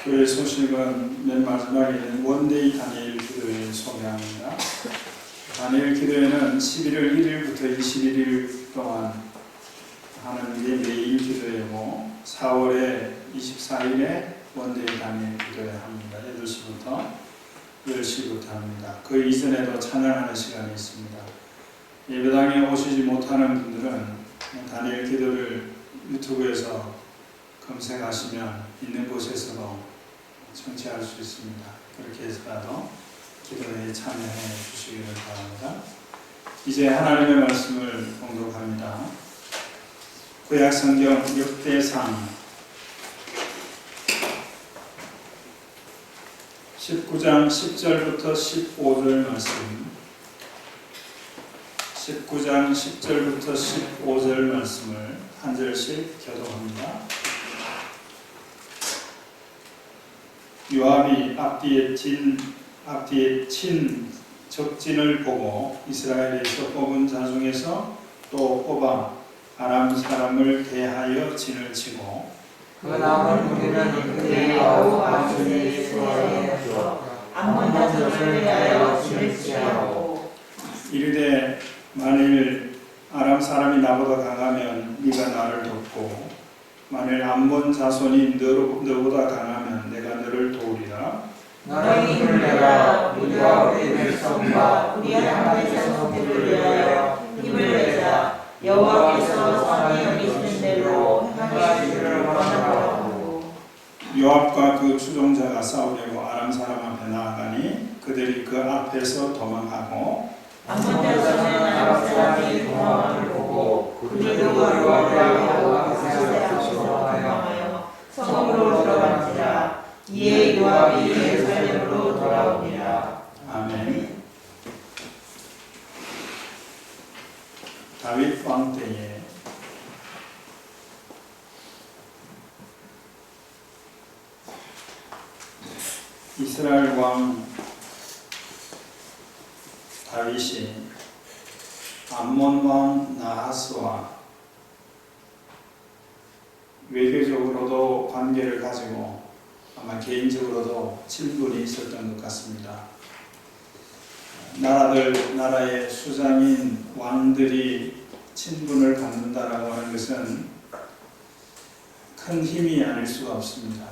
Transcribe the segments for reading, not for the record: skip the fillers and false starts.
교회 소식은 맨 마지막에 있는 원데이 다니엘 기도회를 소개합니다. 다니엘 기도회는 11월 1일부터 21일 동안 하는 게 매일 기도회고 4월에 24일에 원데이 다니엘 기도회 합니다. 8시부터 10시부터 합니다. 그 이전에도 찬양하는 시간이 있습니다. 예배당에 오시지 못하는 분들은 다니엘 기도를 유튜브에서 검색하시면 있는 곳에서도 청취할 수 있습니다. 그렇게 해서라도 기도에 참여해 주시기를 바랍니다. 이제 하나님의 말씀을 봉독합니다. 구약성경 역대상 19장 10절부터 15절 말씀, 19장 10절부터 15절 말씀을 한 절씩 교독합니다. 요압이 앞뒤에 친 적진을 보고 이스라엘에서 뽑은 자 중에서 또 뽑아 아람 사람을 대하여 진을 치고 그 남은 무리는 그의 아우 아순이 수하여 암몬 자손을 대하여 진을 치하고 이르되 만일 아람 사람이 나보다 강하면 네가 나를 돕고 만일 암몬 자손이 너보다 강하면 내가 너를 도우리라. 너는 힘을 내라. 우리와 우리 백성과 우리 하나님의 자손들을 위하여 힘을 내자. 여호와께서 선히 여기시는 대로 행하시기를 원하노라고. 요압과 그 추종자가 싸우려고 아람 사람 앞에 나아가니 그들이 그 앞에서 도망하고 암몬 자손은 아람 사람이 도망함을 보고 그들도 요압을 하고 그곳에 앞서 도망하여 성으로 들어간지라. 이에 요압이 예루살렘으로 돌아오니라. 아멘. 다윗 왕 때에 이스라엘 왕 다윗이 암몬 왕 나하스와 외교적으로도 관계를 가지고 아마 개인적으로도 친분이 있었던 것 같습니다. 나라의 수장인 왕들이 친분을 갖는다라고 하는 것은 큰 힘이 아닐 수가 없습니다.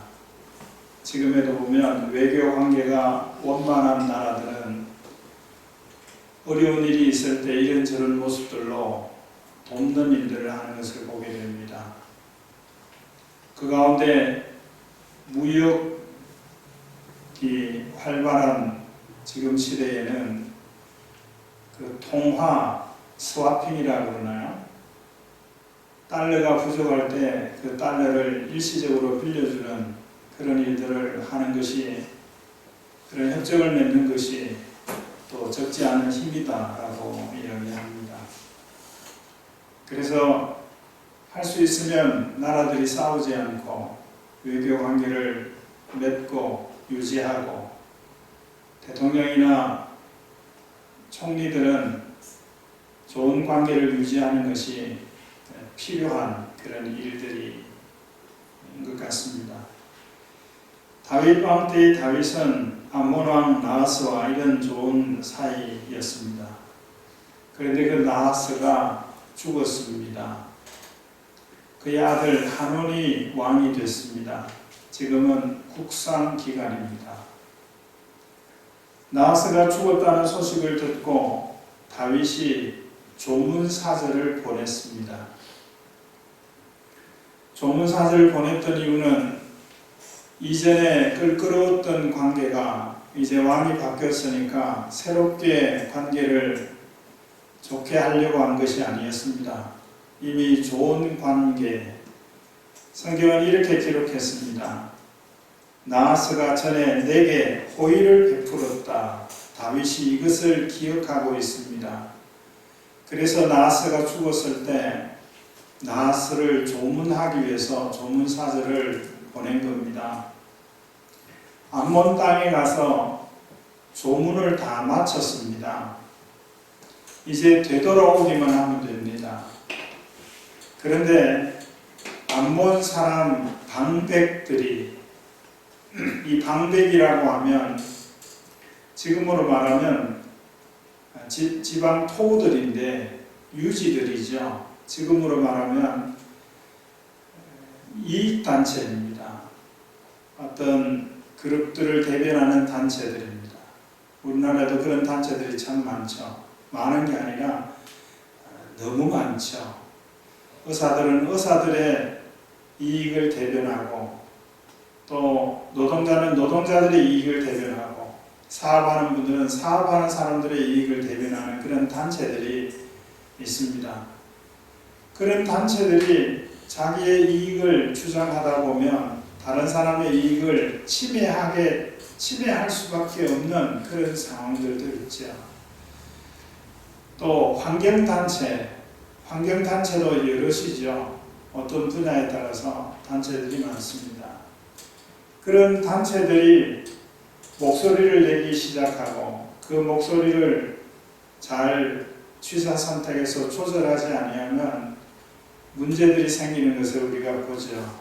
지금에도 보면 외교 관계가 원만한 나라들은 어려운 일이 있을 때 이런저런 모습들로 돕는 일들을 하는 것을 보게 됩니다. 그 가운데 무역이 활발한 지금 시대에는 그 통화, 스와핑이라고 그러나요? 달러가 부족할 때 그 달러를 일시적으로 빌려주는 그런 일들을 하는 것이, 그런 협정을 맺는 것이 또 적지 않은 힘이다라고 이야기합니다. 그래서 할 수 있으면 나라들이 싸우지 않고 외교 관계를 맺고 유지하고 대통령이나 총리들은 좋은 관계를 유지하는 것이 필요한 그런 일들인 것 같습니다. 다윗 왕 때의 다윗은 암몬 왕 나하스와 이런 좋은 사이였습니다. 그런데 그 나하스가 죽었습니다. 그의 아들 한온이 왕이 됐습니다. 지금은 국상 기간입니다. 나하스가 죽었다는 소식을 듣고 다윗이 조문사절을 보냈습니다. 조문사절을 보냈던 이유는 이전에 끌끄러웠던 관계가 이제 왕이 바뀌었으니까 새롭게 관계를 좋게 하려고 한 것이 아니었습니다. 이미 좋은 관계, 성경은 이렇게 기록했습니다. 나하스가 전에 내게 호의를 베풀었다. 다윗이 이것을 기억하고 있습니다. 그래서 나하스가 죽었을 때 나하스를 조문하기 위해서 조문사절을 보낸 겁니다. 암몬 땅에 가서 조문을 다 마쳤습니다. 이제 되돌아오기만 하면 됩니다. 그런데 암몬 사람 방백들이 이 방백이라고 하면 지금으로 말하면 지방 토우들인데 유지들이죠. 지금으로 말하면 이익단체입니다. 어떤 그룹들을 대변하는 단체들입니다. 우리나라에도 그런 단체들이 참 많죠. 많은 게 아니라 너무 많죠. 의사들은 의사들의 이익을 대변하고 또 노동자는 노동자들의 이익을 대변하고 사업하는 분들은 사업하는 사람들의 이익을 대변하는 그런 단체들이 있습니다. 그런 단체들이 자기의 이익을 주장하다 보면 다른 사람의 이익을 침해할 수밖에 없는 그런 상황들도 있죠. 또 환경단체도 여럿이죠. 어떤 분야에 따라서 단체들이 많습니다. 그런 단체들이 목소리를 내기 시작하고 그 목소리를 잘 취사 선택해서 조절하지 아니하면 문제들이 생기는 것을 우리가 보죠.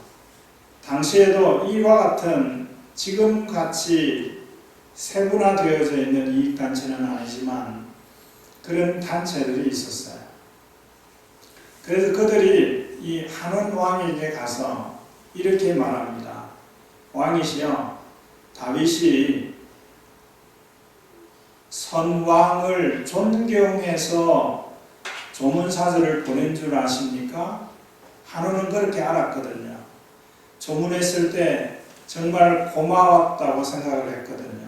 당시에도 이와 같은 지금같이 세분화되어져 있는 이익단체는 아니지만 그런 단체들이 있었어요. 그래서 그들이 이 한원 왕에게 가서 이렇게 말합니다. 왕이시여, 다윗이 선왕을 존경해서 조문사절을 보낸 줄 아십니까? 한원은 그렇게 알았거든요. 조문했을 때 정말 고마웠다고 생각을 했거든요.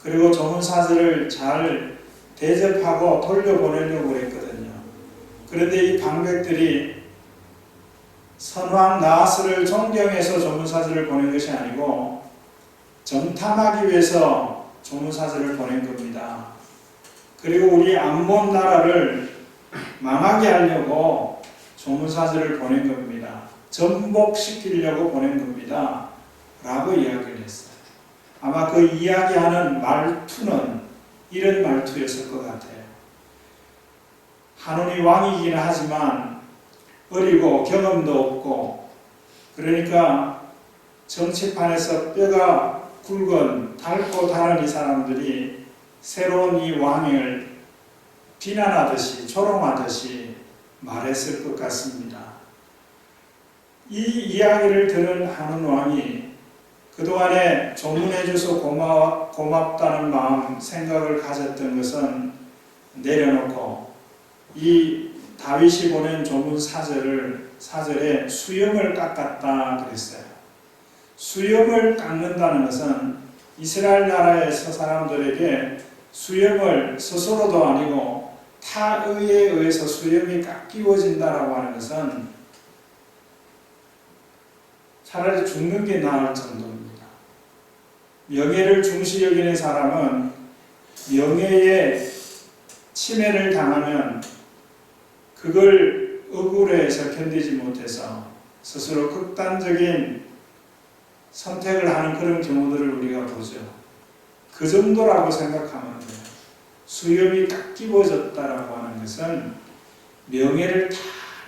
그리고 조문사절을 잘 대접하고 돌려보내려고 했거든요. 그런데 이 방백들이 선왕 나하스를 존경해서 조문사절을 보낸 것이 아니고 정탐하기 위해서 조문사절을 보낸 겁니다. 그리고 우리 암몬 나라를 망하게 하려고 조문사절을 보낸 겁니다. 전복시키려고 보낸 겁니다. 라고 이야기를 했어요. 아마 그 이야기하는 말투는 이런 말투였을 것 같아요. 한온이 왕이긴 하지만 어리고 경험도 없고 그러니까 정치판에서 뼈가 굵은 닳고 다른 이 사람들이 새로운 이 왕을 비난하듯이 조롱하듯이 말했을 것 같습니다. 이 이야기를 들은 한온 왕이 그동안에 조문해줘서 고맙다는 마음 생각을 가졌던 것은 내려놓고 이 다윗이 보낸 조문 사절에 수염을 깎았다 그랬어요. 수염을 깎는다는 것은 이스라엘 나라에서 사람들에게 수염을 스스로도 아니고 타의에 의해서 수염이 깎이워진다라고 하는 것은 차라리 죽는 게 나을 정도입니다. 명예를 중시 여기는 사람은 명예의 침해를 당하면 그걸 억울해서 견디지 못해서 스스로 극단적인 선택을 하는 그런 경우들을 우리가 보죠. 그 정도라고 생각하면 돼요. 수염이 깎이워졌다라고 하는 것은 명예를 다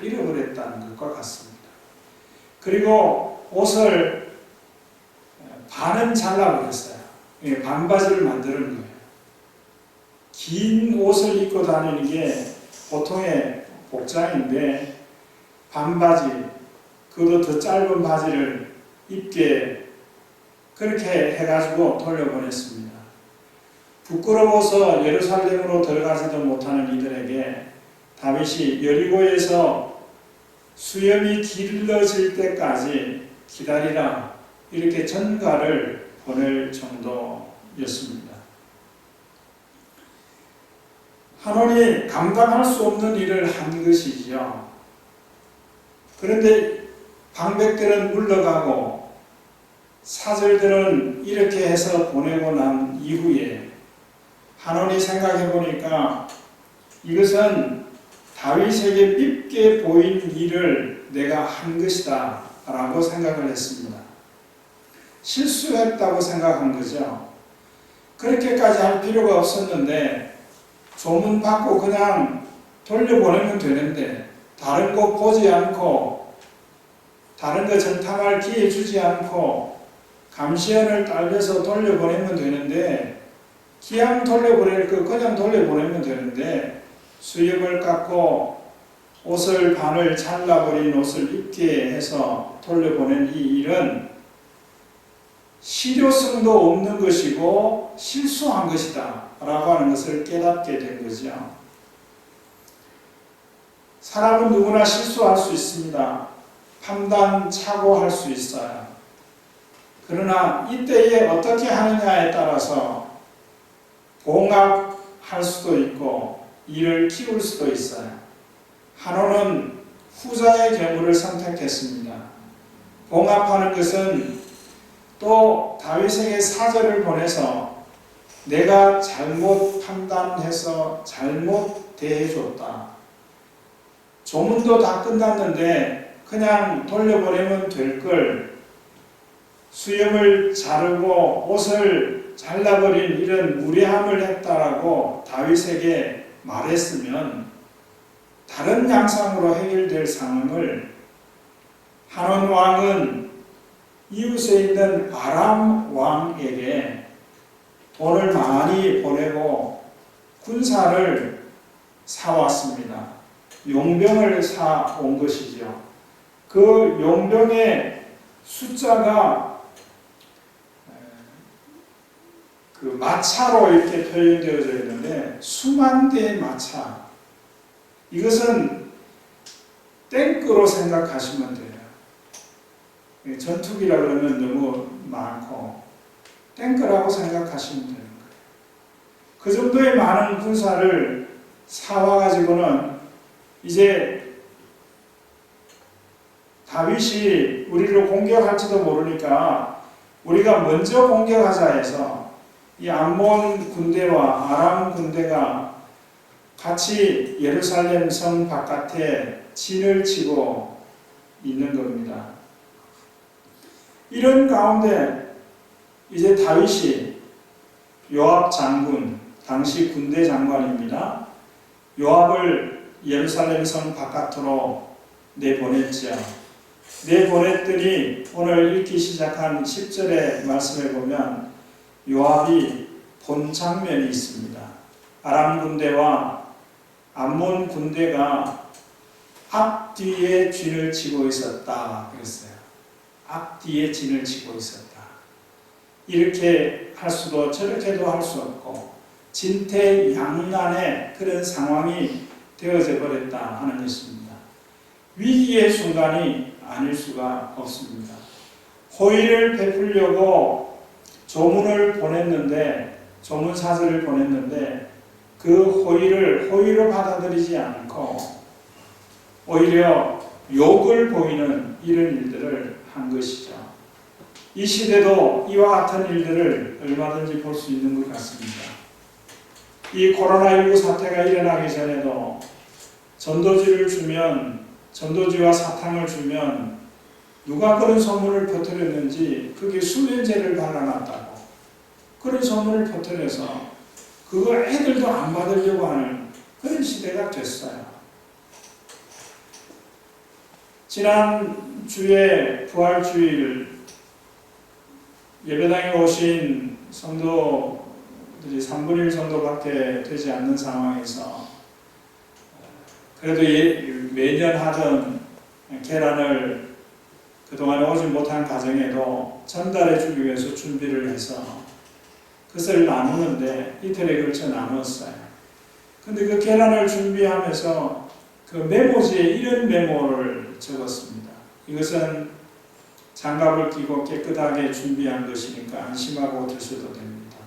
잃어버렸다는 것과 같습니다. 그리고 옷을 반은 잘라버렸어요. 반바지를 만드는 거예요. 긴 옷을 입고 다니는 게 보통의 복장인데 반바지, 그것도 더 짧은 바지를 입게 그렇게 해가지고 돌려보냈습니다. 부끄러워서 예루살렘으로 들어가지도 못하는 이들에게 다윗이 여리고에서 수염이 길러질 때까지 기다리라 이렇게 전가를 보낼 정도였습니다. 한온이 감당할 수 없는 일을 한 것이지요. 그런데 방백들은 물러가고 사절들은 이렇게 해서 보내고 난 이후에 한온이 생각해 보니까 이것은 다윗에게 밉게 보인 일을 내가 한 것이다 라고 생각을 했습니다. 실수했다고 생각한 거죠. 그렇게까지 할 필요가 없었는데 조문 받고 그냥 돌려보내면 되는데 다른 거 보지 않고 다른 거 정탐할 기회 주지 않고 감시원을 딸려서 돌려보내면 되는데 기왕 돌려보낼 거 그냥 돌려보내면 되는데 수염을 깎고 옷을 반을 잘라버린 옷을 입게 해서 돌려보낸 이 일은 실효성도 없는 것이고 실수한 것이다 라고 하는 것을 깨닫게 된 거죠. 사람은 누구나 실수할 수 있습니다. 판단 착오할 수 있어요. 그러나 이때에 어떻게 하느냐에 따라서 봉합할 수도 있고 일을 키울 수도 있어요. 한온은 후자의 경우를 선택했습니다. 봉합하는 것은 또 다윗에게 사절을 보내서 내가 잘못 판단해서 잘못 대해줬다. 조문도 다 끝났는데 그냥 돌려보내면 될 걸 수염을 자르고 옷을 잘라버린 이런 무례함을 했다라고 다윗에게 말했으면 다른 양상으로 해결될 상황을 한온 왕은 이웃에 있는 아람 왕에게 돈을 많이 보내고 군사를 사왔습니다. 용병을 사온 것이죠. 그 용병의 숫자가 그 마차로 이렇게 표현되어져 있는데 수만 대의 마차. 이것은 탱크로 생각하시면 돼요. 전투기라 그러면 너무 많고 탱크라고 생각하시면 되는 거예요. 그 정도의 많은 군사를 사와가지고는 이제 다윗이 우리를 공격할지도 모르니까 우리가 먼저 공격하자 해서 이 암몬 군대와 아람 군대가 같이 예루살렘 성 바깥에 진을 치고 있는 겁니다. 이런 가운데 이제 다윗이 요압 장군, 당시 군대 장관입니다. 요압을 예루살렘 성 바깥으로 내보냈죠. 내보냈더니 오늘 읽기 시작한 10절의 말씀에 보면 요압이 본 장면이 있습니다. 아람 군대와 암몬 군대가 앞뒤에 진을 치고 있었다 그랬어요. 앞뒤에 진을 치고 있었다. 이렇게 할 수도 저렇게도 할 수 없고 진퇴양난의 그런 상황이 되어져 버렸다 하는 것입니다. 위기의 순간이 아닐 수가 없습니다. 호의를 베풀려고 조문을 보냈는데, 조문사절을 보냈는데 그 호의를 호의로 받아들이지 않고 오히려 욕을 보이는 이런 일들을 한 것이죠. 이 시대도 이와 같은 일들을 얼마든지 볼 수 있는 것 같습니다. 이 코로나19 사태가 일어나기 전에도 전도지를 주면, 전도지와 사탕을 주면 누가 그런 소문을 퍼뜨렸는지 그게 수면제를 발라놨다고 그런 소문을 퍼뜨려서 그거 애들도 안 받으려고 하는 그런 시대가 됐어요. 지난 주에 부활주일 예배당에 오신 성도들이 3분의 1 정도밖에 되지 않는 상황에서 그래도 매년 하던 계란을 그동안 오지 못한 가정에도 전달해 주기 위해서 준비를 해서 그것을 나누는데 이틀에 걸쳐 나눴어요. 근데 그 계란을 준비하면서 그 메모지에 이런 메모를 적었습니다. 이것은 장갑을 끼고 깨끗하게 준비한 것이니까 안심하고 드셔도 됩니다.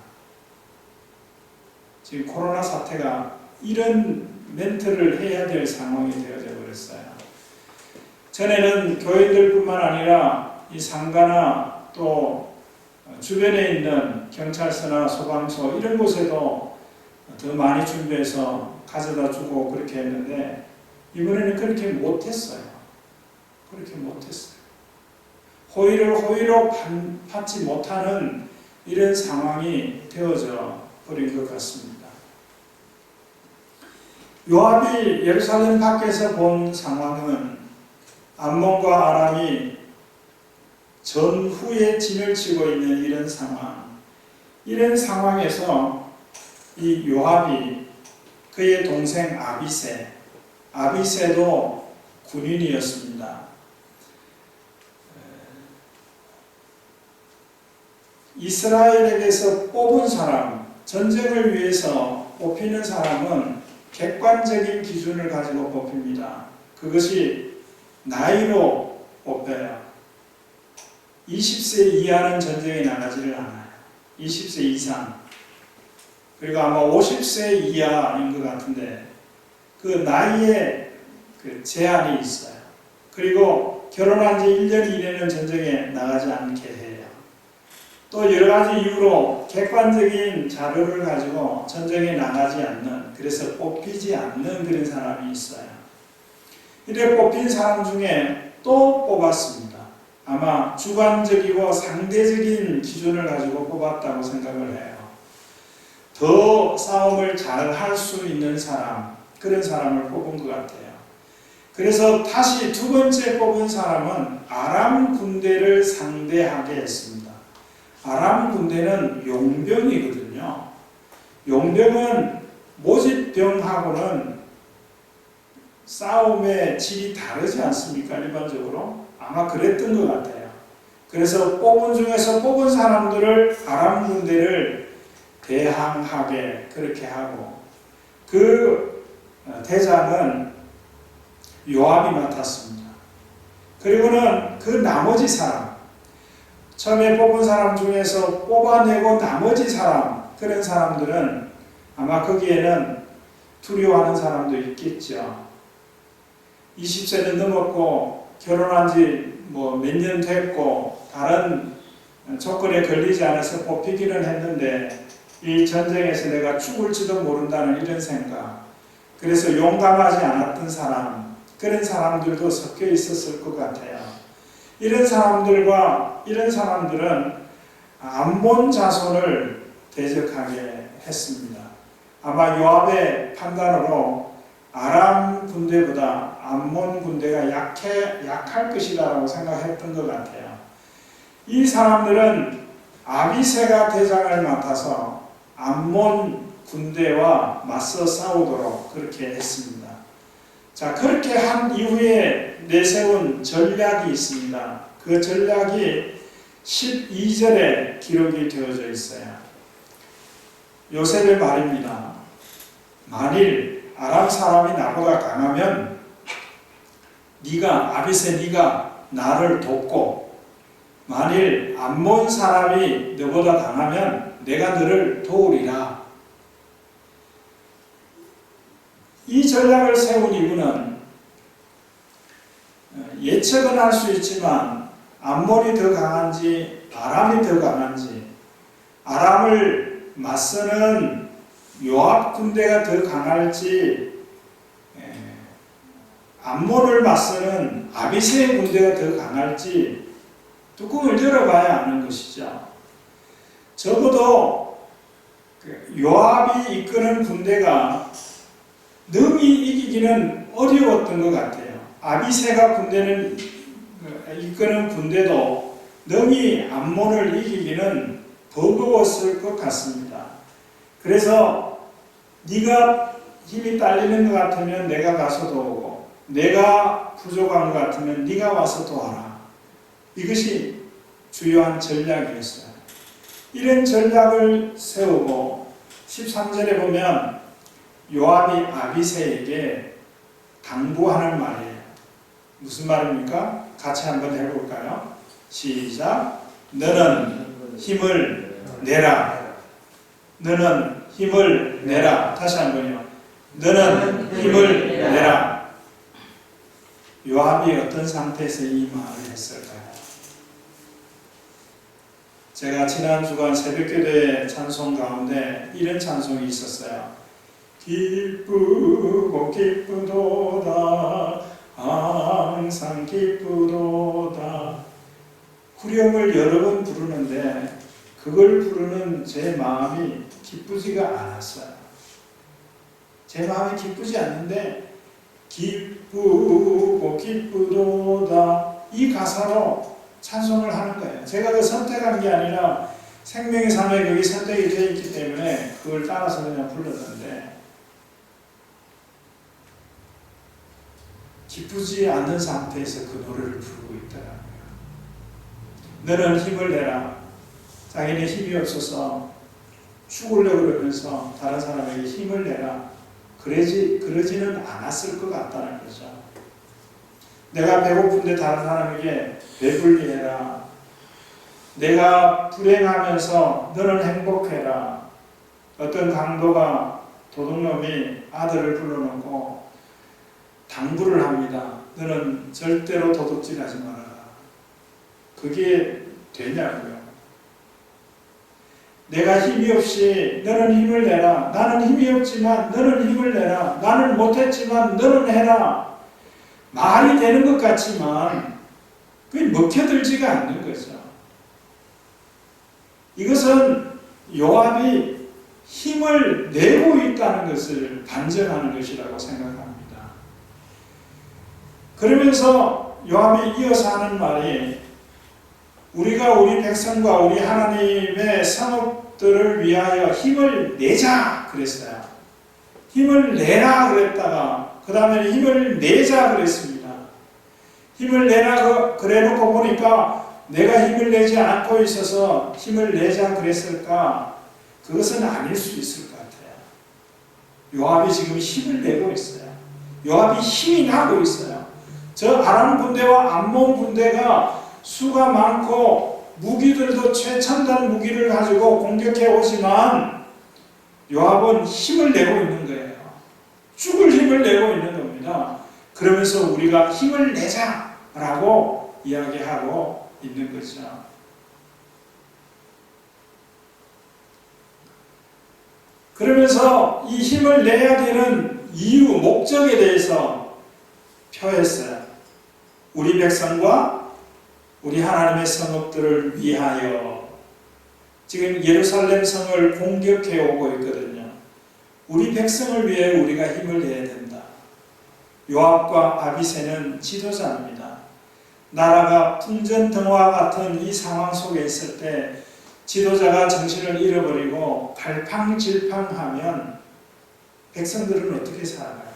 지금 코로나 사태가 이런 멘트를 해야 될 상황이 되어져 버렸어요. 전에는 교인들뿐만 아니라 이 상가나 또 주변에 있는 경찰서나 소방서 이런 곳에도 더 많이 준비해서 가져다 주고 그렇게 했는데 이번에는 그렇게 못했어요. 그렇게 못했어요. 호의를 호의로 받지 못하는 이런 상황이 되어져 버린 것 같습니다. 요압이 예루살렘 밖에서 본 상황은 암몬과 아람이 전후에 진을 치고 있는 이런 상황에서 이 요압이 그의 동생 아비새도 군인이었습니다. 이스라엘에게서 뽑은 사람, 전쟁을 위해서 뽑히는 사람은 객관적인 기준을 가지고 뽑힙니다. 그것이 나이로 뽑혀요. 20세 이하는 전쟁에 나가지를 않아요. 20세 이상. 그리고 아마 50세 이하인 것 같은데 그 나이에 그 제한이 있어요. 그리고 결혼한 지 1년 이내는 전쟁에 나가지 않게 해요. 또 여러 가지 이유로 객관적인 자료를 가지고 전쟁에 나가지 않는, 그래서 뽑히지 않는 그런 사람이 있어요. 이래 뽑힌 사람 중에 또 뽑았습니다. 아마 주관적이고 상대적인 기준을 가지고 뽑았다고 생각을 해요. 더 싸움을 잘 할 수 있는 사람, 그런 사람을 뽑은 것 같아요. 그래서 다시 두 번째 뽑은 사람은 아람 군대를 상대하게 했습니다. 아람 군대는 용병이거든요. 용병은 모집병하고는 싸움의 질이 다르지 않습니까? 일반적으로 아마 그랬던 것 같아요. 그래서 뽑은 중에서 뽑은 사람들을 아람 군대를 대항하게 그렇게 하고, 그 대장은 요압이 맡았습니다. 그리고는 그 나머지 사람, 처음에 뽑은 사람 중에서 뽑아내고 나머지 사람, 그런 사람들은 아마 거기에는 두려워하는 사람도 있겠죠. 20세는 넘었고 결혼한 지 몇 년 됐고 다른 조건에 걸리지 않아서 뽑히기는 했는데 이 전쟁에서 내가 죽을지도 모른다는 이런 생각, 그래서 용감하지 않았던 사람, 그런 사람들도 섞여 있었을 것 같아요. 이런 사람들은 암몬 자손을 대적하게 했습니다. 아마 요압의 판단으로 아람 군대보다 암몬 군대가 약할 것이라고 생각했던 것 같아요. 이 사람들은 아비새가 대장을 맡아서 암몬 군대와 맞서 싸우도록 그렇게 했습니다. 자, 그렇게 한 이후에 내세운 전략이 있습니다. 그 전략이 12절에 기록이 되어져 있어요. 요셉의 말입니다. 만일 아람 사람이 나보다 강하면 네가 나를 돕고, 만일 암몬 사람이 너보다 강하면 내가 너를 도우리라. 이 전략을 세운 이유는 예측은 할 수 있지만 암몬이 더 강한지 아람이 더 강한지, 아람을 맞서는 요압 군대가 더 강할지 암몬을 맞서는 아비새의 군대가 더 강할지 뚜껑을 열어봐야 아는 것이죠. 적어도 요압이 이끄는 군대가 능히 이기기는 어려웠던 것 같아요. 아비새가 이끄는 군대도 능히 암몬을 이기기는 버거웠을 것 같습니다. 그래서 네가 힘이 딸리는 것 같으면 내가 가서 도우고, 내가 부족한 것 같으면 네가 와서 도와라. 이것이 주요한 전략이었어요. 이런 전략을 세우고 13절에 보면 요압이 아비새에게 당부하는 말이에요. 무슨 말입니까? 같이 한번 해볼까요? 시작. 너는 힘을 내라. 너는 힘을 내라. 다시 한번요. 너는 힘을 내라. 요압이 어떤 상태에서 이 말을 했을까요? 제가 지난 주간 새벽기도의 찬송 가운데 이런 찬송이 있었어요. 기쁘고 기쁘도다 항상 기쁘도다. 후렴을 여러 번 부르는데 그걸 부르는 제 마음이 기쁘지가 않았어요. 제 마음이 기쁘지 않는데 기쁘고 기쁘도다 이 가사로 찬송을 하는 거예요. 제가 그 선택한 게 아니라 생명의 삶에 그게 선택이 되어 있기 때문에 그걸 따라서 그냥 불렀는데, 기쁘지 않는 상태에서 그 노래를 부르고 있더라고요. 너는 힘을 내라. 자기네 힘이 없어서 죽으려고 그러면서 다른 사람에게 힘을 내라. 그러지는 않았을 것 같다는 거죠. 내가 배고픈데 다른 사람에게 배불리 해라. 내가 불행하면서 너는 행복해라. 어떤 강도가 도둑놈이 아들을 불러놓고 당부를 합니다. 너는 절대로 도둑질하지 말아라. 그게 되냐고요. 내가 힘이 없이 너는 힘을 내라. 나는 힘이 없지만 너는 힘을 내라. 나는 못했지만 너는 해라. 말이 되는 것 같지만 그게 먹혀들지가 않는 거죠. 이것은 요압이 힘을 내고 있다는 것을 반증하는 것이라고 생각합니다. 그러면서 요압이 이어서 하는 말이, 우리가 우리 백성과 우리 하나님의 성읍들을 위하여 힘을 내자 그랬어요. 힘을 내라 그랬다가 그 다음에 힘을 내자 그랬습니다. 힘을 내라 그래놓고 보니까 내가 힘을 내지 않고 있어서 힘을 내자 그랬을까? 그것은 아닐 수 있을 것 같아요. 요압이 지금 힘을 내고 있어요. 요압이 힘이 나고 있어요. 저 아람 군대와 암몬 군대가 수가 많고 무기들도 최첨단 무기를 가지고 공격해 오지만 요압은 힘을 내고 있는 거예요. 죽을 힘을 내고 있는 겁니다. 그러면서 우리가 힘을 내자라고 이야기하고 있는 거죠. 그러면서 이 힘을 내야 되는 이유, 목적에 대해서 표했어요. 우리 백성과 우리 하나님의 성읍들을 위하여. 지금 예루살렘 성을 공격해 오고 있거든요. 우리 백성을 위해 우리가 힘을 내야 된다. 요압과 아비새는 지도자입니다. 나라가 풍전등화 같은 이 상황 속에 있을 때 지도자가 정신을 잃어버리고 갈팡질팡하면 백성들은 어떻게 살아가요?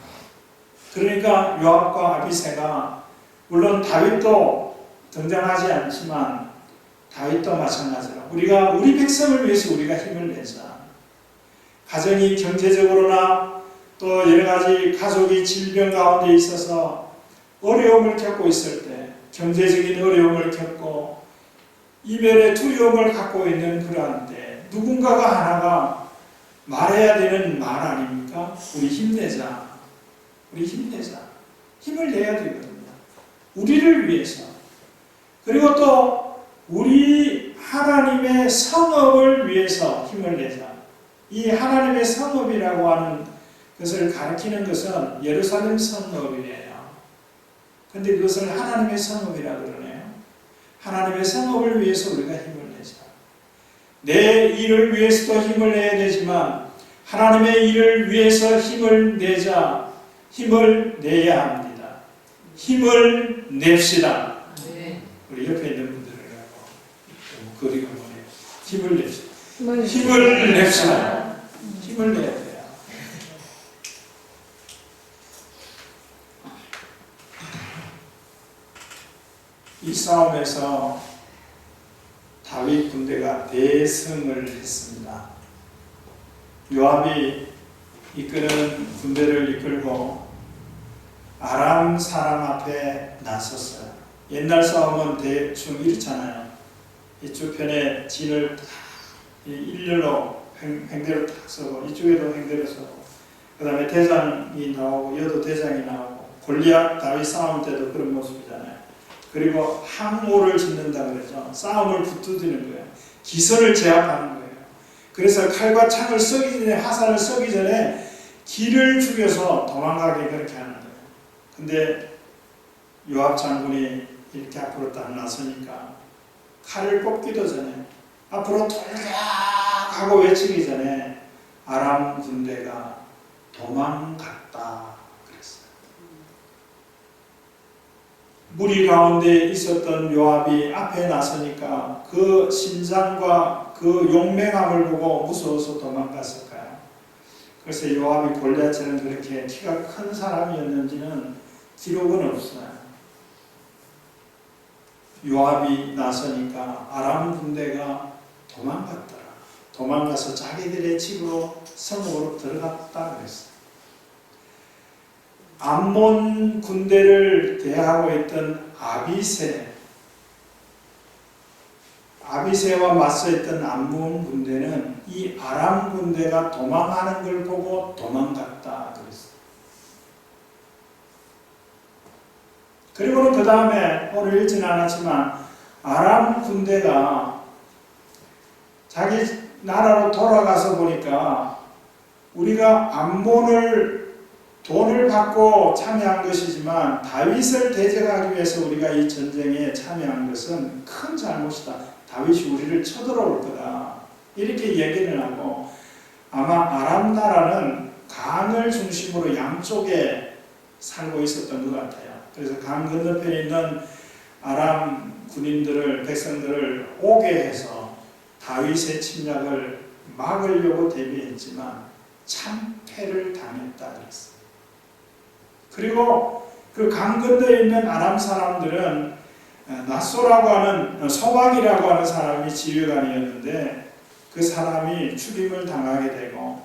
그러니까 요압과 아비새가, 물론 다윗도 등장하지 않지만 다윗도 마찬가지로 우리가 우리 백성을 위해서 우리가 힘을 내자. 가정이 경제적으로나 또 여러 가지 가족이 질병 가운데 있어서 어려움을 겪고 있을 때, 경제적인 어려움을 겪고 이별의 두려움을 갖고 있는 그러한 때 누군가가 하나가 말해야 되는 말 아닙니까? 우리 힘내자. 우리 힘내자. 힘을 내야 되거든요. 우리를 위해서. 그리고 또 우리 하나님의 성읍을 위해서 힘을 내자. 이 하나님의 성읍이라고 하는 것을 가리키는 것은 예루살렘 성읍이에요. 근데 그것을 하나님의 성읍이라고 그러네요. 하나님의 성읍을 위해서 우리가 힘을 내자. 내 일을 위해서도 힘을 내야 되지만 하나님의 일을 위해서 힘을 내자. 힘을 내야 합니다. 힘을 냅시다. 네. 우리 옆에 있는 분들하고 거리가 뭐네요. 힘을 냅시다. 힘을 냅시다. 힘을 내야 돼요. 이 싸움에서 다윗 군대가 대승을 했습니다. 요압이 이끄는 군대를 이끌고 아람 사람 앞에 나섰어요. 옛날 싸움은 대충 이렇잖아요. 이쪽 편에 진을 딱 일렬로 행대로 딱 서고 이쪽에도 행대로 서고 그 다음에 대장이 나오고 여도 대장이 나오고 골리앗 다윗 싸움 때도 그런 모습이잖아요. 그리고 항오를 짓는다 그러죠. 싸움을 붙드는 거예요. 기선을 제압하는 거예요. 그래서 칼과 창을 쏘기 전에, 화살을 쏘기 전에 기를 죽여서 도망가게 그렇게 하는 거예요. 근데 요압 장군이 이렇게 앞으로 딱 나서니까 칼을 뽑기도 전에 앞으로 돌격하고 외치기 전에 아람 군대가 도망갔다 그랬어요. 무리 가운데 있었던 요압이 앞에 나서니까 그 심장과 그 용맹함을 보고 무서워서 도망갔을까요? 그래서 요압이 골리앗처럼 그렇게 키가 큰 사람이었는지는 기록은 없어요. 요압이 나서니까 아람 군대가 도망갔더라. 도망가서 자기들의 집으로 성읍으로 들어갔다 그랬어요. 암몬 군대를 대하고 있던 아비새와 맞서 있던 암몬 군대는 이 아람 군대가 도망하는 걸 보고 도망갔다 그랬어요. 그리고는 그 다음에 오늘 읽지는 않았지만 아람 군대가 자기 나라로 돌아가서 보니까 우리가 암몬을 돈을 받고 참여한 것이지만 다윗을 대적하기 위해서 우리가 이 전쟁에 참여한 것은 큰 잘못이다. 다윗이 우리를 쳐들어올 거다. 이렇게 얘기를 하고 아마 아람 나라는 강을 중심으로 양쪽에 살고 있었던 것 같아요. 그래서 강 건너편에 있는 아람 군인들을 백성들을 오게 해서 다윗의 침략을 막으려고 대비했지만 참패를 당했다 그랬어요. 그리고 그 강 건너에 있는 아람 사람들은 나소라고 하는 소박이라고 하는 사람이 지휘관이었는데 그 사람이 죽임을 당하게 되고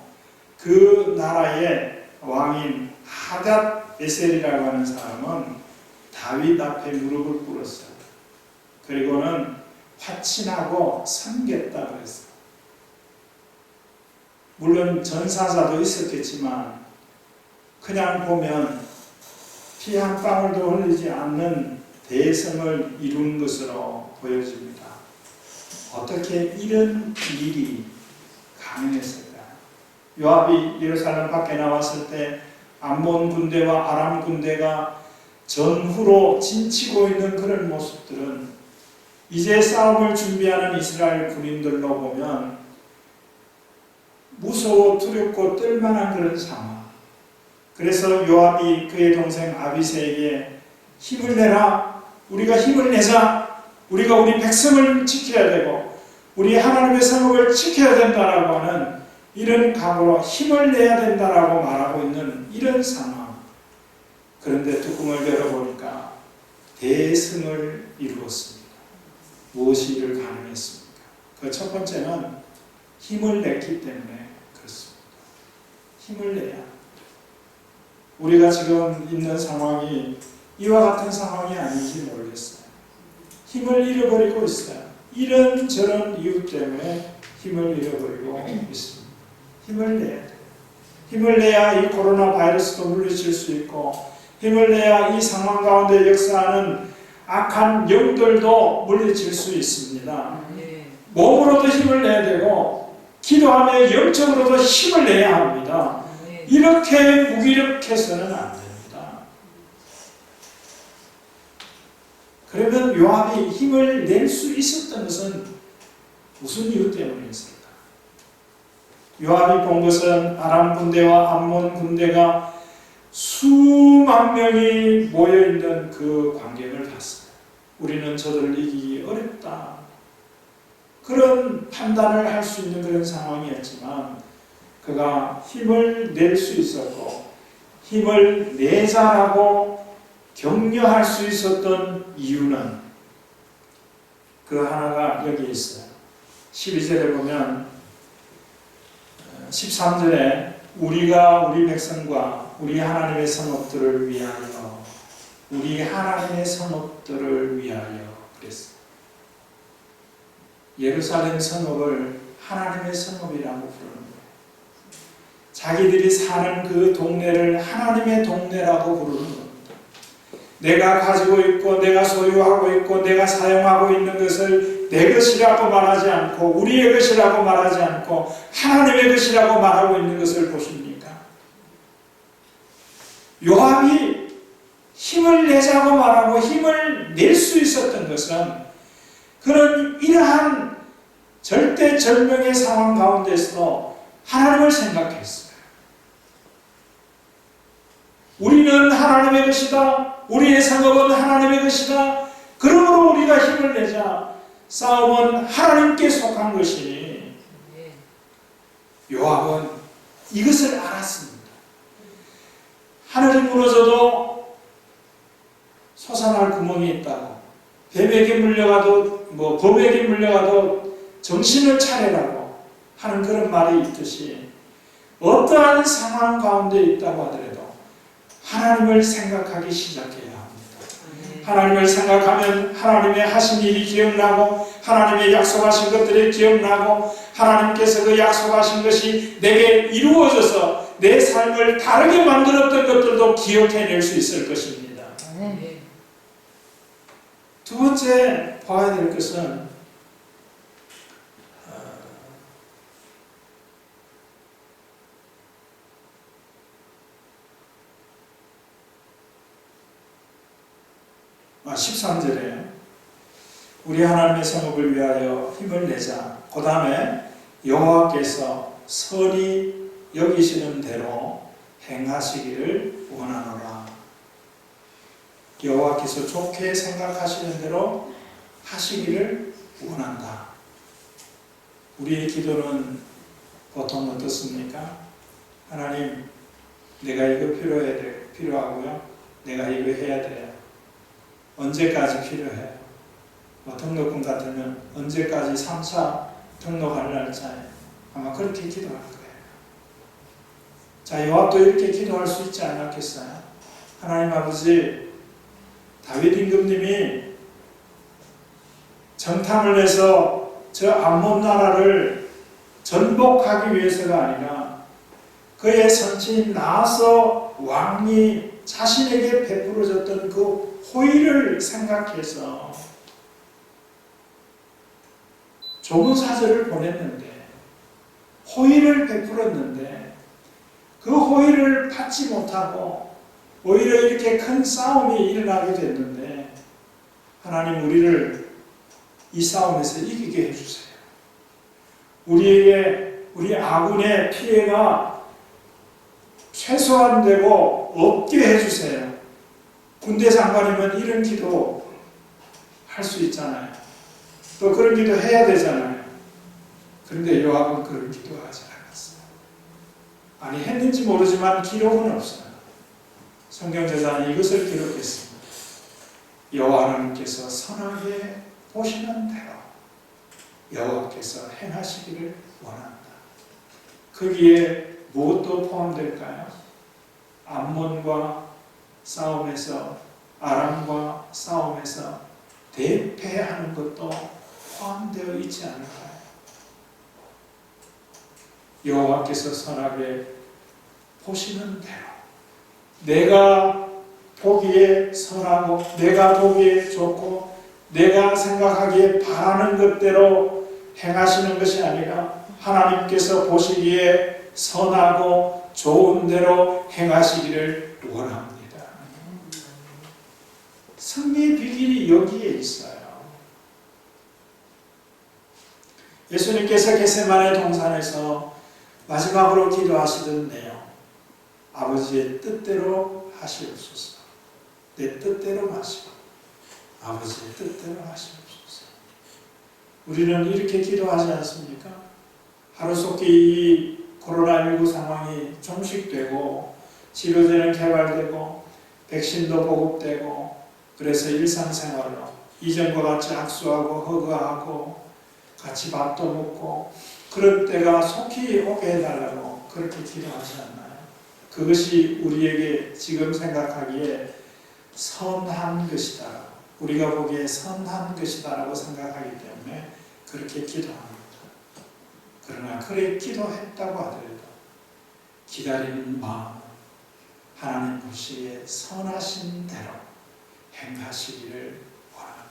그 나라의 왕인 하닷 에셀이라고 하는 사람은 다윗 앞에 무릎을 꿇었어요. 그리고는 화친하고 섬겼다 그랬어요. 물론 전사자도 있었겠지만 그냥 보면 피 한 방울도 흘리지 않는 대성을 이룬 것으로 보여집니다. 어떻게 이런 일이 가능했을까? 요압이 예루살렘 밖에 나왔을 때 암몬 군대와 아람 군대가 전후로 진치고 있는 그런 모습들은 이제 싸움을 준비하는 이스라엘 군인들로 보면 무서워 두렵고 떨만한 그런 상황. 그래서 요압이 그의 동생 아비새에게 힘을 내라. 우리가 힘을 내자. 우리가 우리 백성을 지켜야 되고 우리 하나님의 성읍을 지켜야 된다라고 하는 이런 각오로 힘을 내야 된다라고 말하고 있는 이런 상황. 그런데 뚜껑을 열어보니까 대승을 이루었습니다. 무엇이 이를 가능했습니까? 그 첫 번째는 힘을 냈기 때문에 그렇습니다. 힘을 내야 합니다. 우리가 지금 있는 상황이 이와 같은 상황이 아닌지 모르겠어요. 힘을 잃어버리고 있어요. 이런저런 이유 때문에 힘을 잃어버리고 있습니다. 힘을 내야 돼요. 힘을 내야 이 코로나 바이러스도 물리칠 수 있고 힘을 내야 이 상황 가운데 역사하는 악한 영들도 물리칠 수 있습니다. 몸으로도 힘을 내야 되고 기도하며 영적으로도 힘을 내야 합니다. 이렇게 무기력해서는 안 됩니다. 그러면 요압이 힘을 낼 수 있었던 것은 무슨 이유 때문이었을까? 요압이 본 것은 아람 군대와 암몬 군대가 수만 명이 모여있는 그 광경을 봤어요. 우리는 저들을 이기기 어렵다. 그런 판단을 할 수 있는 그런 상황이었지만 그가 힘을 낼 수 있었고 힘을 내자라고 격려할 수 있었던 이유는 그 하나가 여기 있어요. 12절에 보면 13절에 우리가 우리 백성과 우리 하나님의 성읍들을 위하여 우리 하나님의 성읍들을 위하여 그랬어요. 예루살렘 성읍을 하나님의 성읍이라고 부르는 거예요. 자기들이 사는 그 동네를 하나님의 동네라고 부르는 겁니다. 내가 가지고 있고 내가 소유하고 있고 내가 사용하고 있는 것을 내 것이라고 말하지 않고 우리의 것이라고 말하지 않고 하나님의 것이라고 말하고 있는 것을 보십니까? 요압이 힘을 내자고 말하고 힘을 낼 수 있었던 것은 그런 이러한 절대절명의 상황 가운데서 하나님을 생각했어요. 우리는 하나님의 것이다. 우리의 상업은 하나님의 것이다. 그러므로 우리가 힘을 내자. 싸움은 하나님께 속한 것이니 요압은 이것을 알았습니다. 하늘이 무너져도 솟아날 구멍이 있다고, 뱀에게 물려가도 범에게 물려가도 정신을 차리라고 하는 그런 말이 있듯이 어떠한 상황 가운데 있다고 하더라도 하나님을 생각하기 시작해야 합니다. 하나님을 생각하면 하나님의 하신 일이 기억나고 하나님의 약속하신 것들이 기억나고 하나님께서 그 약속하신 것이 내게 이루어져서 내 삶을 다르게 만들었던 것들도 기억해낼 수 있을 것입니다. 두 번째 봐야 될 것은 13절에 우리 하나님의 성읍을 위하여 힘을 내자. 그 다음에 여호와께서 선히 여기시는 대로 행하시기를 원하노라. 여호와께서 좋게 생각하시는 대로 하시기를 원한다. 우리의 기도는 보통 어떻습니까? 하나님, 내가 이거 필요하고요. 내가 이거 해야 돼요. 언제까지 필요해요? 등록금 같으면 언제까지 3차 등록할 날짜에 아마 그렇게 기도할 거예요. 자, 요압도 이렇게 기도할 수 있지 않았겠어요? 하나님 아버지, 다윗 임금님이 정탐을 해서 저 암몬 나라를 전복하기 위해서가 아니라 그의 선친이 나아서 왕이 자신에게 베풀어졌던 그 호의를 생각해서 조문사절을 보냈는데, 호의를 베풀었는데 그 호의를 받지 못하고 오히려 이렇게 큰 싸움이 일어나게 됐는데, 하나님 우리를 이 싸움에서 이기게 해주세요. 우리 아군의 피해가 최소한되고 없게 해주세요. 군대 장관이면 이런 기도 할 수 있잖아요. 또 그런 기도 해야 되잖아요. 그런데 요압은 그런 기도하지 않았어요. 아니, 했는지 모르지만 기록은 없어요. 성경저자는 이것을 기록했습니다. 여호와 하나님께서 선하게 보시는 대로 여호와께서 행하시기를 원한다. 거기에 무엇도 포함될까요? 암몬과 싸움에서, 아람과 싸움에서 대패하는 것도 포함되어 있지 않을까요? 여호와께서 선하게 보시는 대로 내가 보기에 선하고 내가 보기에 좋고 내가 생각하기에 바라는 것대로 행하시는 것이 아니라 하나님께서 보시기에 선하고 좋은 대로 행하시기를 원합니다. 승리의 비결이 여기에 있어요. 예수님께서 겟세마네 동산에서 마지막으로 기도하시던 내용, 아버지의 뜻대로 하시옵소서. 내 뜻대로 마시고 아버지의 뜻대로 하시옵소서. 우리는 이렇게 기도하지 않습니까? 하루속히 이 코로나19 상황이 종식되고 치료제는 개발되고 백신도 보급되고 그래서 일상생활로 이전과 같이 악수하고 허그하고 같이 밥도 먹고 그럴 때가 속히 오게 해달라고 그렇게 기도하지 않나요? 그것이 우리에게 지금 생각하기에 선한 것이다. 우리가 보기에 선한 것이다 라고 생각하기 때문에 그렇게 기도합니다. 그러나 그래 기도했다고 하더라도 기다리는 마음, 하나님 보시기에 선하신 대로 행하시기를 원합니다.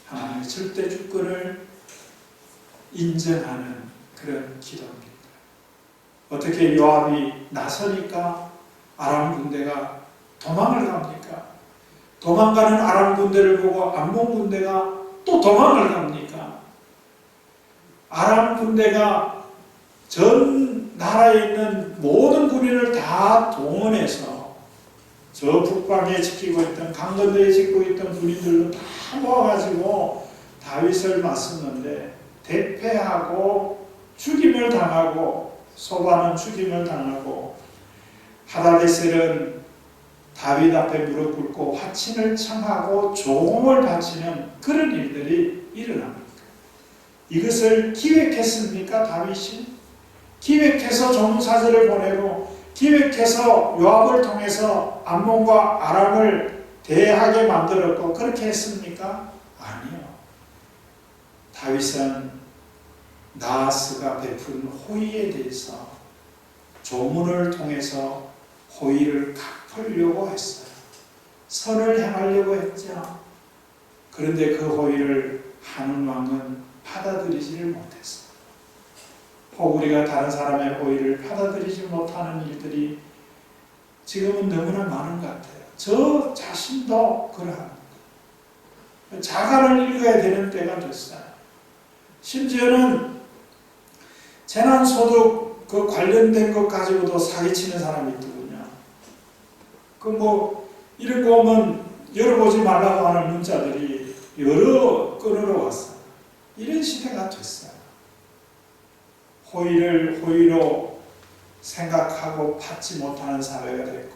하나님의 절대 주권을 인정하는 그런 기도입니다. 어떻게 요압이 나서니까 아람 군대가 도망을 갑니까? 도망가는 아람 군대를 보고 암몬 군대가 또 도망을 갑니까? 아람 군대가 전 나라에 있는 모든 군인을 다 동원해서 저 북방에 지키고 있던 강건도에 지키고 있던 군인들도 다 모아가지고 다윗을 맞섰는데 대패하고 죽임을 당하고 소바는 죽임을 당하고 하다데셀은 다윗 앞에 무릎 꿇고 화친을 청하고 조공을 바치는 그런 일들이 일어납니다. 이것을 기획했습니까? 다윗이? 기획해서 종사들을 보내고 기획해서 요압을 통해서 암몬과 아람을 대하게 만들었고 그렇게 했습니까? 아니요. 다윗은 나하스가 베푼 호의에 대해서 조문을 통해서 호의를 갚으려고 했어요. 선을 행하려고 했죠. 그런데 그 호의를 하는 왕은 받아들이지를 못했어요. 혹 우리가 다른 사람의 호의를 받아들이지 못하는 일들이 지금은 너무나 많은 것 같아요. 저 자신도 그러합니다. 자간을 읽어야 되는 때가 됐어요. 심지어는 재난소득 그 관련된 것 가지고도 사기치는 사람이 있더군요. 이런 거 오면 열어보지 말라고 하는 문자들이 여러 건으로 왔어요. 이런 시대가 됐어요. 호의를 호의로 생각하고 받지 못하는 사회가 됐고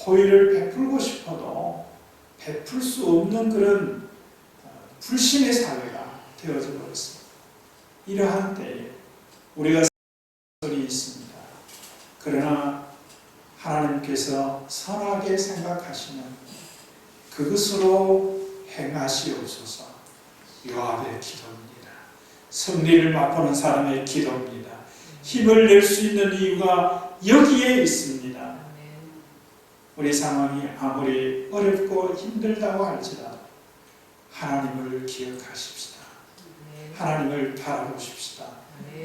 호의를 베풀고 싶어도 베풀 수 없는 그런 불신의 사회가 되어져 버렸습니다. 이러한 때에 우리가 소리 있습니다. 그러나 하나님께서 선하게 생각하시는 그것으로 행하시옵소서. 요압의 기도입니다. 승리를 맛보는 사람의 기도입니다. 힘을 낼 수 있는 이유가 여기에 있습니다. 우리 상황이 아무리 어렵고 힘들다고 할지라도 하나님을 기억하십시다. 하나님을 바라보십시다.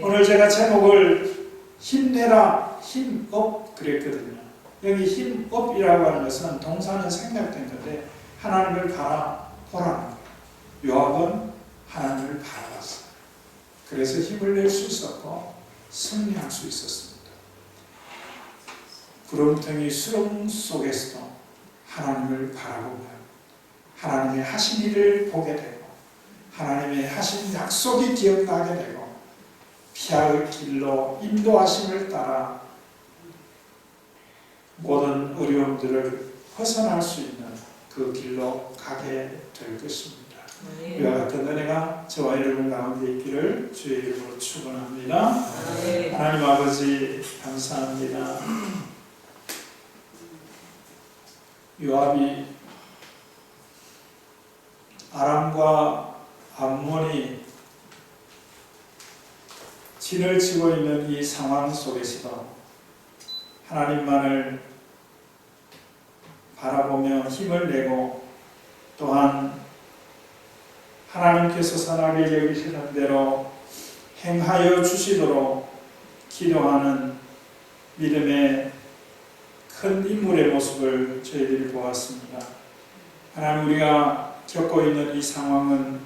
오늘 제가 제목을 힘내라, 힘업 그랬거든요. 여기 힘업이라고 하는 것은 동사는 생략된 건데 하나님을 바라보라는 거예요. 요압은 하나님을 바라봤어요. 그래서 힘을 낼 수 있었고 승리할 수 있었습니다. 구름텅이 수렁 속에서도 하나님을 바라보며 하나님의 하신 일을 보게 되고 하나님의 하신 약속이 기억나게 되고 피할 길로 인도하심을 따라 모든 어려움들을 벗어날 수 있는 그 길로 가게 될 것입니다. 이와 같은 은혜가 저와 여러분 가운데 있기를 주의 이름으로 축원합니다. 하나님 아버지 감사합니다. 요압이 아람과 암몬이 진을 치고 있는 이 상황 속에서도 하나님만을 바라보며 힘을 내고 또한 하나님께서 선하게 여기시는 대로 행하여 주시도록 기도하는 믿음의 큰 인물의 모습을 저희들이 보았습니다. 하나님, 우리가 겪고 있는 이 상황은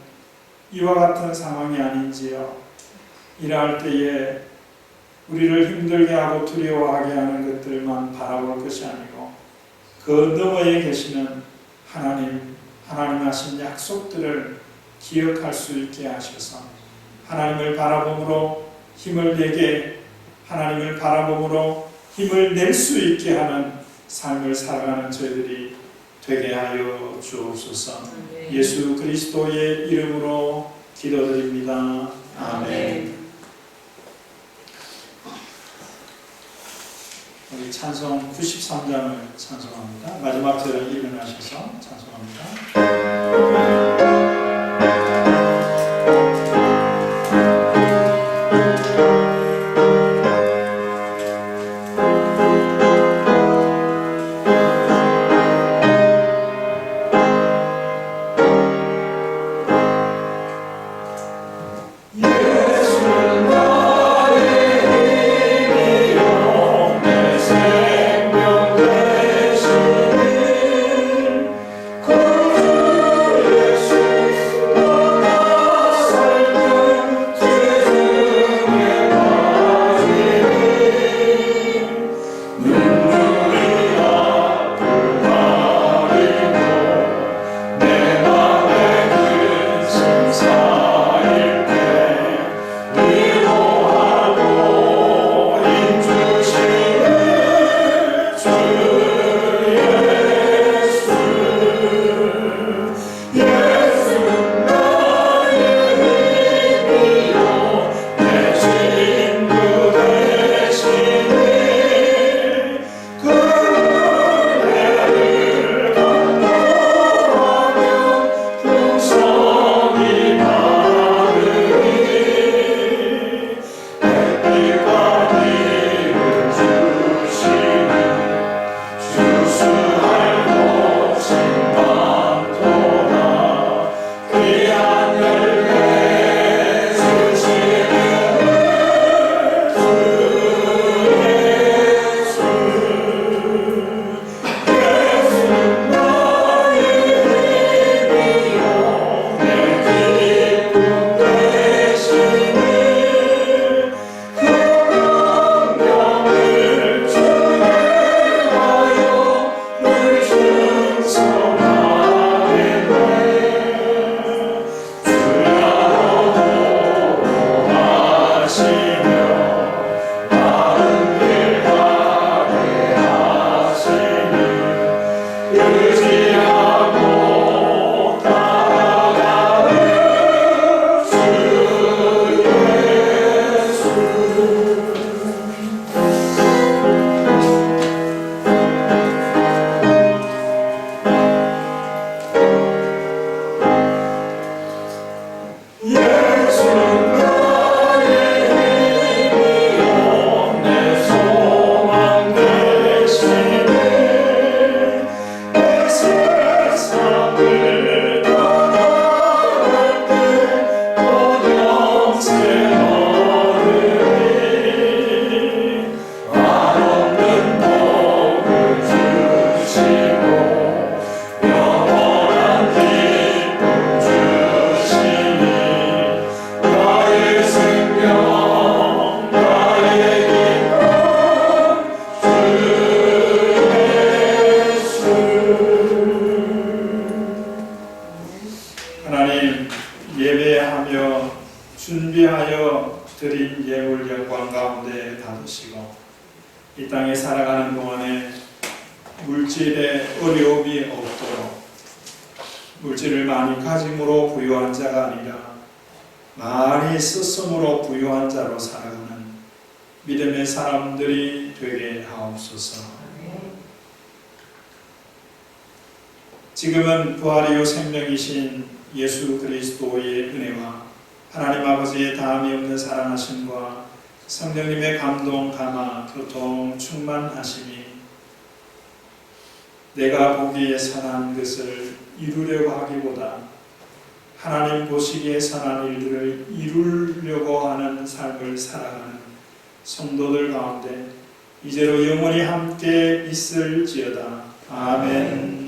이와 같은 상황이 아닌지요. 이러할 때에 우리를 힘들게 하고 두려워하게 하는 것들만 바라볼 것이 아니고 그 너머에 계시는 하나님 하신 약속들을 기억할 수 있게 하셔서 하나님을 바라봄으로 힘을 내게, 하나님을 바라봄으로 힘을 낼 수 있게 하는 삶을 살아가는 저희들이 되게 하여 주옵소서. 예수 그리스도의 이름으로 기도드립니다. 아멘. 우리 찬송 93장을 찬송합니다. 마지막 절을 일어나셔서 찬송합니다. 예수 준비하여 드린 예물 영광 가운데 받으시고 이 땅에 살아가는 동안에 물질에 어려움이 없도록 물질을 많이 가짐으로 부유한 자가 아니라 많이 썼음으로 부유한 자로 살아가는 믿음의 사람들이 되게 하옵소서. 지금은 부활이요 생명이신 예수 그리스도의 은혜와 하나님 아버지의 다함이 없는 사랑하심과 성령님의 감동, 감화, 교통, 충만하심이 내가 보기에 선한 것을 이루려고 하기보다 하나님 보시기에 선한 일들을 이루려고 하는 삶을 살아가는 성도들 가운데 이제로 영원히 함께 있을지어다. 아멘.